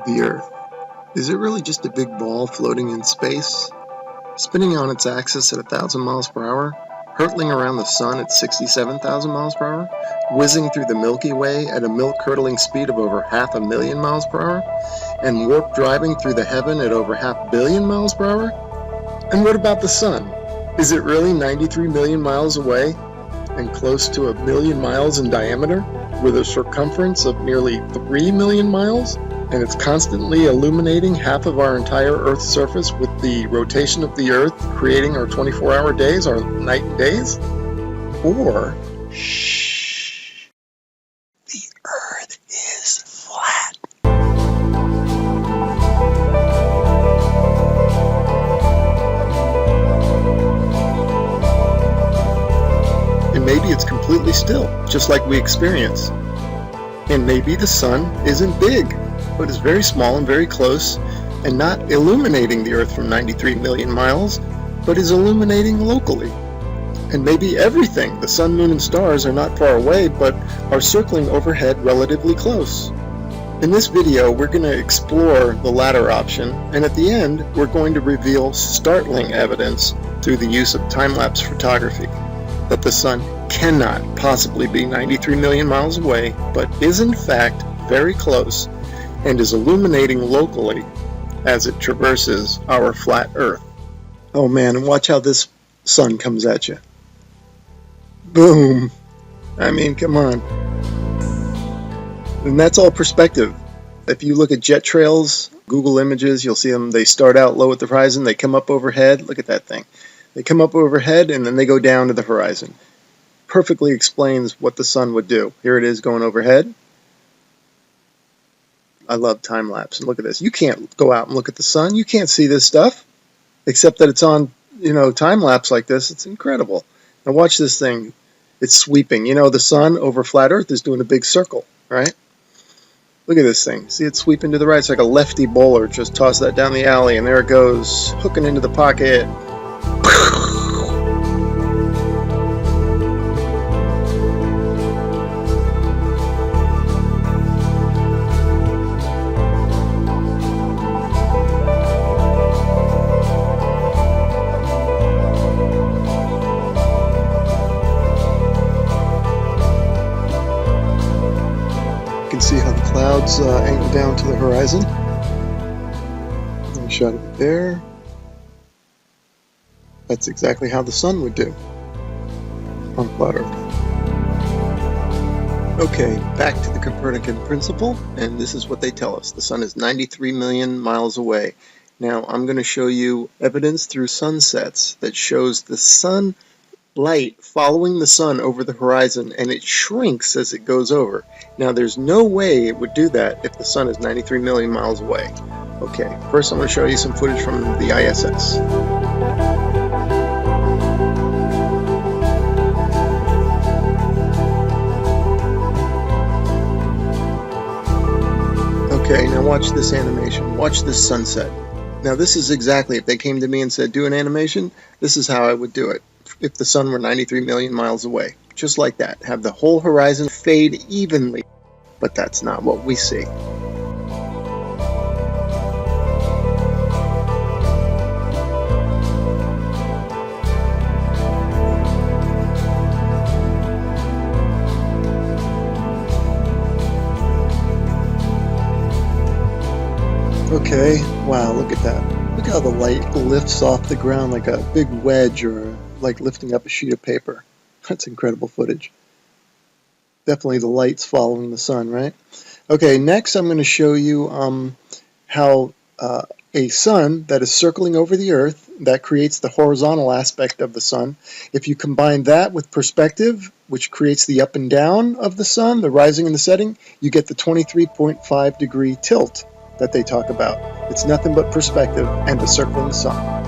The Earth. Is it really just a big ball floating in space? Spinning on its axis at 1,000 miles per hour? Hurtling around the sun at 67,000 miles per hour? Whizzing through the Milky Way at a milk-curdling speed of over 500,000 miles per hour? And warp driving through the heaven at over 500 million miles per hour? And what about the sun? Is it really 93 million miles away and close to 1 million miles in diameter, with a circumference of nearly 3 million miles? And it's constantly illuminating half of our entire Earth's surface with the rotation of the Earth, creating our 24-hour days, our night and days? Or, shh, the Earth is flat. And maybe it's completely still, just like we experience. And maybe the sun isn't big, but is very small and very close, and not illuminating the Earth from 93 million miles, but is illuminating locally. And maybe everything, the sun, moon, and stars, are not far away, but are circling overhead relatively close. In this video, we're going to explore the latter option, and at the end, we're going to reveal startling evidence through the use of time-lapse photography that the sun cannot possibly be 93 million miles away, but is in fact very close, and is illuminating locally as it traverses our flat Earth. Oh man, and watch how this sun comes at you. Boom! I mean, come on. And that's all perspective. If you look at jet trails, Google Images, you'll see them, they start out low at the horizon, they come up overhead. Look at that thing. They come up overhead and then they go down to the horizon. Perfectly explains what the sun would do. Here it is going overhead. I love time-lapse. And look at this. You can't go out and look at the sun. You can't see this stuff, except that it's on, time-lapse like this. It's incredible. Now watch this thing. It's sweeping. The sun over flat Earth is doing a big circle, right? Look at this thing. See it sweeping to the right? It's like a lefty bowler. Just toss that down the alley, and there it goes, hooking into the pocket. You can see how the clouds angle down to the horizon. I shot it there. That's exactly how the sun would do on flat Earth. Okay, back to the Copernican principle, and this is what they tell us. The sun is 93 million miles away. Now, I'm going to show you evidence through sunsets that shows the sun light following the sun over the horizon, and it shrinks as it goes over. Now, there's no way it would do that if the sun is 93 million miles away. Okay, first I'm going to show you some footage from the ISS. Okay, now watch this animation. Watch this sunset. Now this is exactly, if they came to me and said, do an animation, this is how I would do it. If the sun were 93 million miles away. Just like that. Have the whole horizon fade evenly. But that's not what we see. Okay, wow, look at that. Look how the light lifts off the ground like a big wedge, or like lifting up a sheet of paper. That's incredible footage. Definitely the light's following the sun, right? Okay, next I'm going to show you how a sun that is circling over the Earth, that creates the horizontal aspect of the sun. If you combine that with perspective, which creates the up and down of the sun, the rising and the setting, you get the 23.5 degree tilt that they talk about. It's nothing but perspective and the circling sun.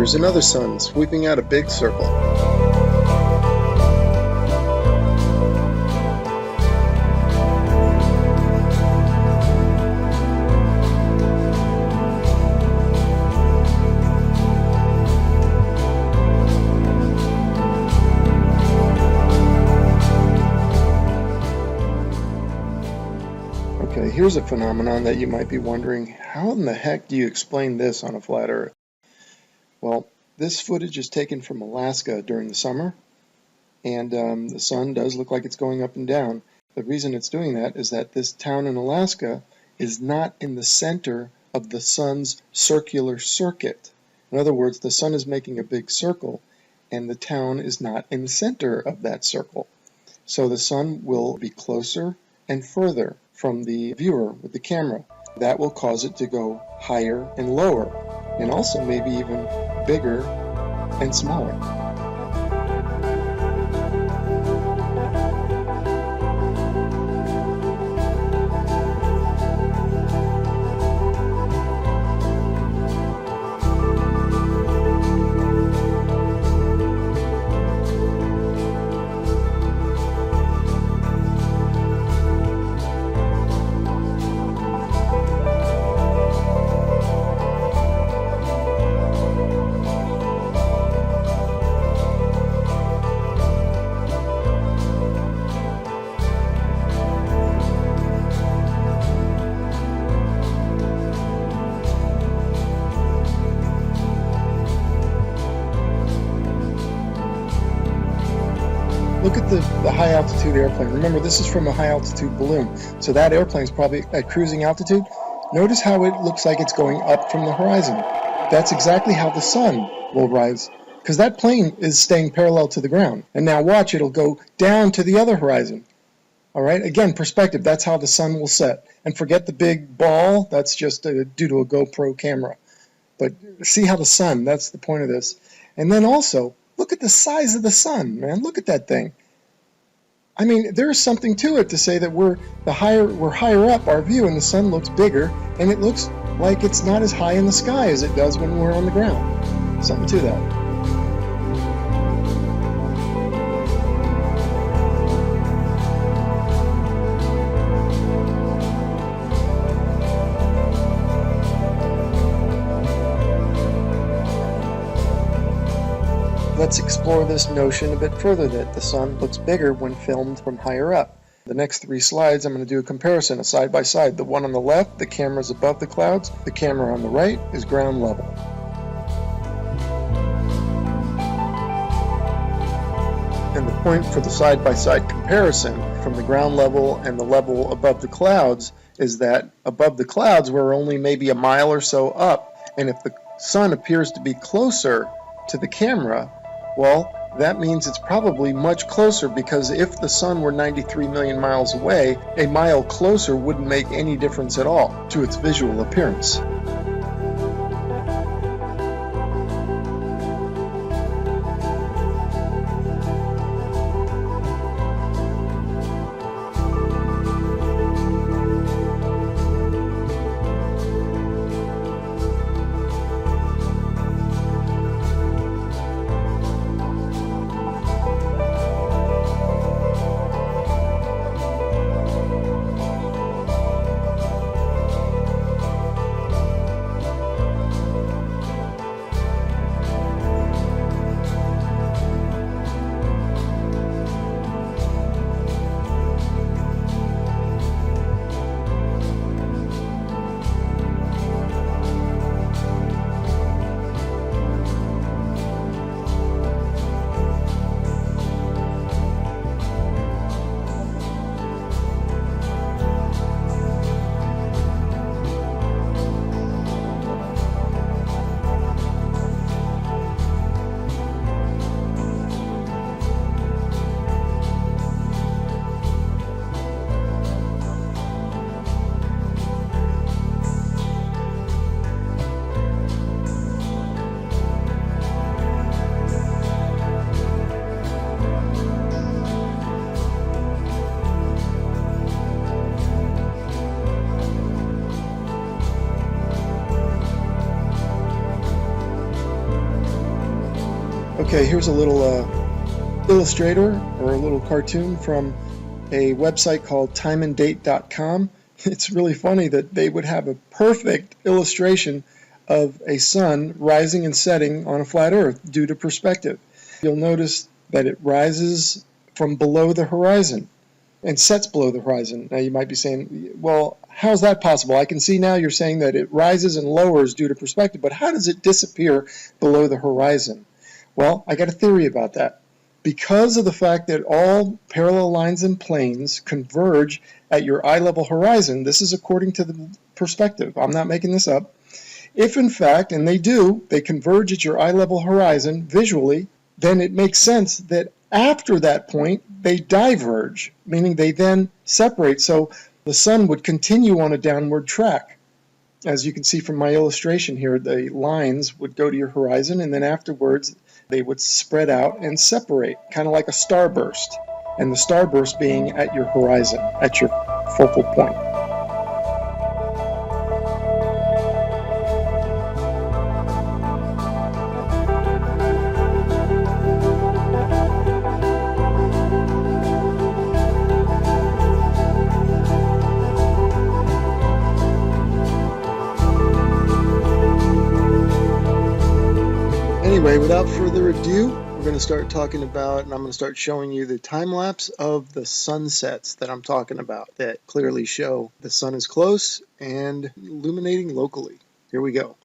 Here's another sun sweeping out a big circle. Okay, here's a phenomenon that you might be wondering, how in the heck do you explain this on a flat Earth? Well, this footage is taken from Alaska during the summer, and the sun does look like it's going up and down. The reason it's doing that is that this town in Alaska is not in the center of the sun's circular circuit. In other words, the sun is making a big circle, and the town is not in the center of that circle. So the sun will be closer and further from the viewer with the camera. That will cause it to go higher and lower, and also maybe even bigger and smaller. Look at the high altitude airplane. Remember, this is from a high altitude balloon, so that airplane is probably at cruising altitude. Notice how it looks like it's going up from the horizon. That's exactly how the sun will rise, because that plane is staying parallel to the ground. And now watch, it'll go down to the other horizon. All right, again, perspective, that's how the sun will set. And forget the big ball, that's just due to a GoPro camera. But see how the sun, that's the point of this. And then also, look at the size of the sun, man. Look at that thing. I mean, there's something to it to say that we're higher up our view, and the sun looks bigger, and it looks like it's not as high in the sky as it does when we're on the ground. Something to that. Let's explore this notion a bit further, that the sun looks bigger when filmed from higher up. The next 3 slides, I'm going to do a comparison, a side by side. The one on the left, the camera is above the clouds. The camera on the right is ground level. And the point for the side by side comparison from the ground level and the level above the clouds is that above the clouds we're only maybe a mile or so up, and if the sun appears to be closer to the camera, well, that means it's probably much closer, because if the sun were 93 million miles away, a mile closer wouldn't make any difference at all to its visual appearance. Okay, here's a little illustrator or a little cartoon from a website called timeanddate.com. It's really funny that they would have a perfect illustration of a sun rising and setting on a flat earth due to perspective. You'll notice that it rises from below the horizon and sets below the horizon. Now you might be saying, well, how's that possible? I can see now you're saying that it rises and lowers due to perspective, but how does it disappear below the horizon? Well, I got a theory about that. Because of the fact that all parallel lines and planes converge at your eye level horizon, this is according to the perspective, I'm not making this up. If in fact, and they do, they converge at your eye level horizon visually, then it makes sense that after that point they diverge, meaning they then separate, so the sun would continue on a downward track. As you can see from my illustration here, the lines would go to your horizon and then afterwards they would spread out and separate, kind of like a starburst, and the starburst being at your horizon, at your focal point. Anyway, without further ado, we're going to start talking about, and I'm going to start showing you the time lapse of the sunsets that I'm talking about that clearly show the sun is close and illuminating locally. Here we go.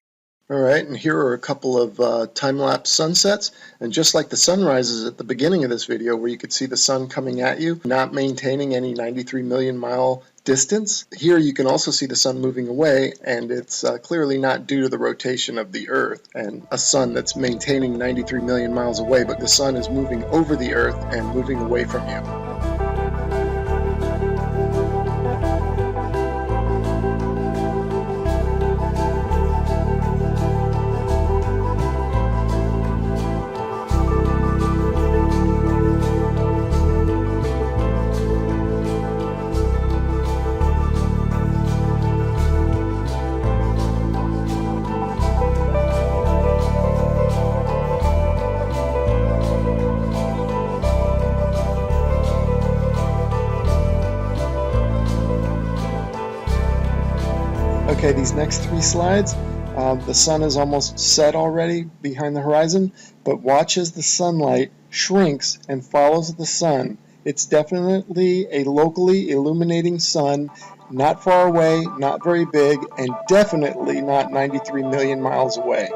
All right, and here are a couple of time-lapse sunsets, and just like the sunrises at the beginning of this video where you could see the sun coming at you, not maintaining any 93 million mile distance, here you can also see the sun moving away, and it's clearly not due to the rotation of the Earth and a sun that's maintaining 93 million miles away, but the sun is moving over the Earth and moving away from you. Okay, these next three slides, the sun is almost set already behind the horizon, but watch as the sunlight shrinks and follows the sun. It's definitely a locally illuminating sun, not far away, not very big, and definitely not 93 million miles away.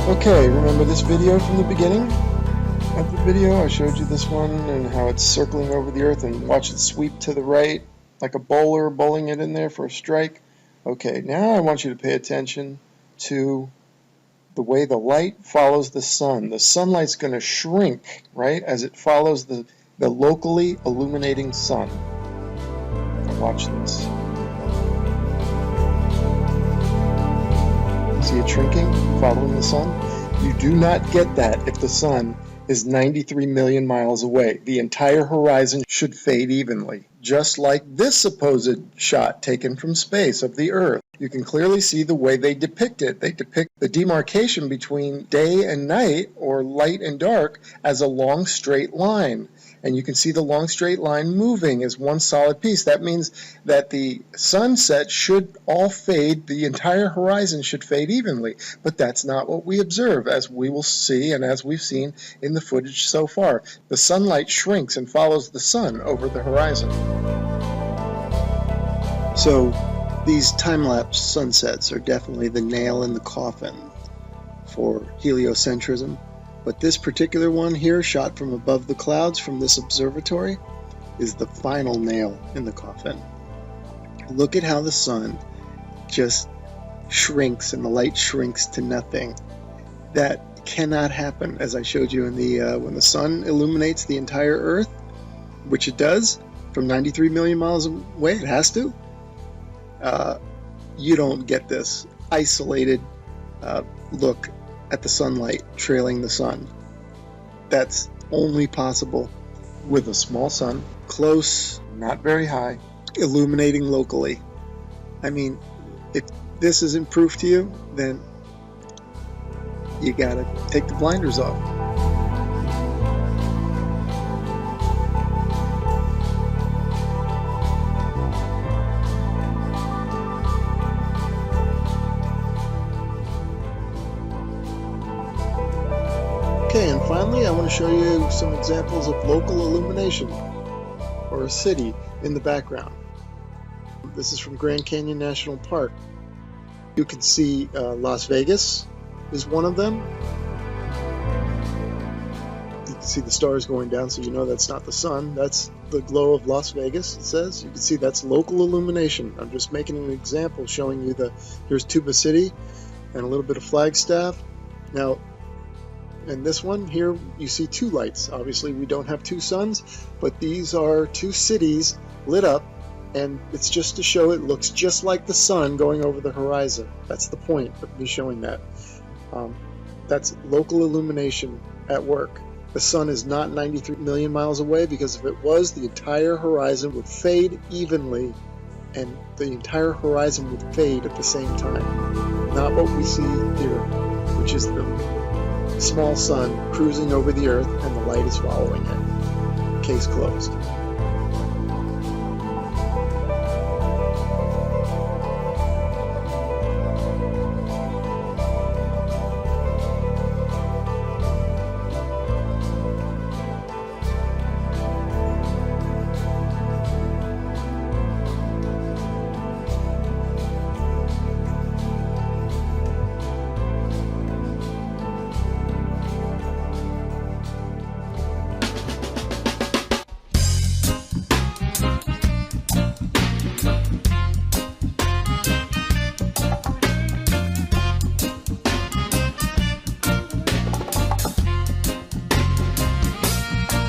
Okay, remember this video from the beginning of the video? I showed you this one and how it's circling over the Earth, and watch it sweep to the right like a bowler bowling it in there for a strike. Okay, now I want you to pay attention to the way the light follows the sun. The sunlight's going to shrink, right, as it follows the locally illuminating sun. Now watch this. See it shrinking, following the sun? You do not get that if the sun is 93 million miles away. The entire horizon should fade evenly, just like this supposed shot taken from space of the Earth. You can clearly see the way they depict it. They depict the demarcation between day and night, or light and dark, as a long straight line. And you can see the long straight line moving as one solid piece. That means that the sunset should all fade, the entire horizon should fade evenly. But that's not what we observe, as we will see and as we've seen in the footage so far. The sunlight shrinks and follows the sun over the horizon. So these time-lapse sunsets are definitely the nail in the coffin for heliocentrism. But this particular one here, shot from above the clouds from this observatory, is the final nail in the coffin. Look at how the sun just shrinks and the light shrinks to nothing. That cannot happen, as I showed you in the when the sun illuminates the entire Earth, which it does from 93 million miles away. It has to. You don't get this isolated look at the sunlight trailing the sun. That's only possible with a small sun, close, not very high, illuminating locally. I mean, if this isn't proof to you, then you gotta take the blinders off. Okay, and finally I want to show you some examples of local illumination, or a city in the background. This is from Grand Canyon National Park. You can see Las Vegas is one of them. You can see the stars going down, so you know that's not the sun. That's the glow of Las Vegas, it says. You can see that's local illumination. I'm just making an example showing you here's Tuba City and a little bit of Flagstaff. Now, in this one here, you see two lights. Obviously, we don't have two suns, but these are two cities lit up, and it's just to show it looks just like the sun going over the horizon. That's the point of me showing that. That's local illumination at work. The sun is not 93 million miles away, because if it was, the entire horizon would fade evenly, and the entire horizon would fade at the same time. Not what we see here, which is the small sun cruising over the Earth and the light is following it. Case closed.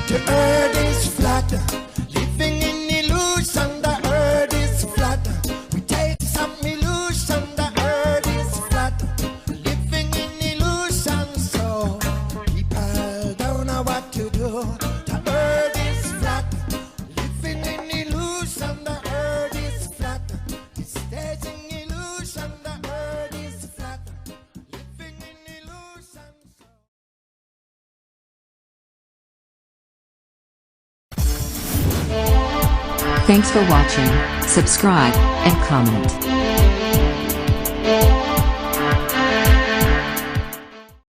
The earth is flat, living in illusion. The earth is flat. We take some illusion. The earth is flat, living in illusion. So people don't know what to do. The earth is flat, living in illusion. The earth is flat, it's staging illusion. The earth is flat, living in illusion. Thanks for watching. Subscribe and comment.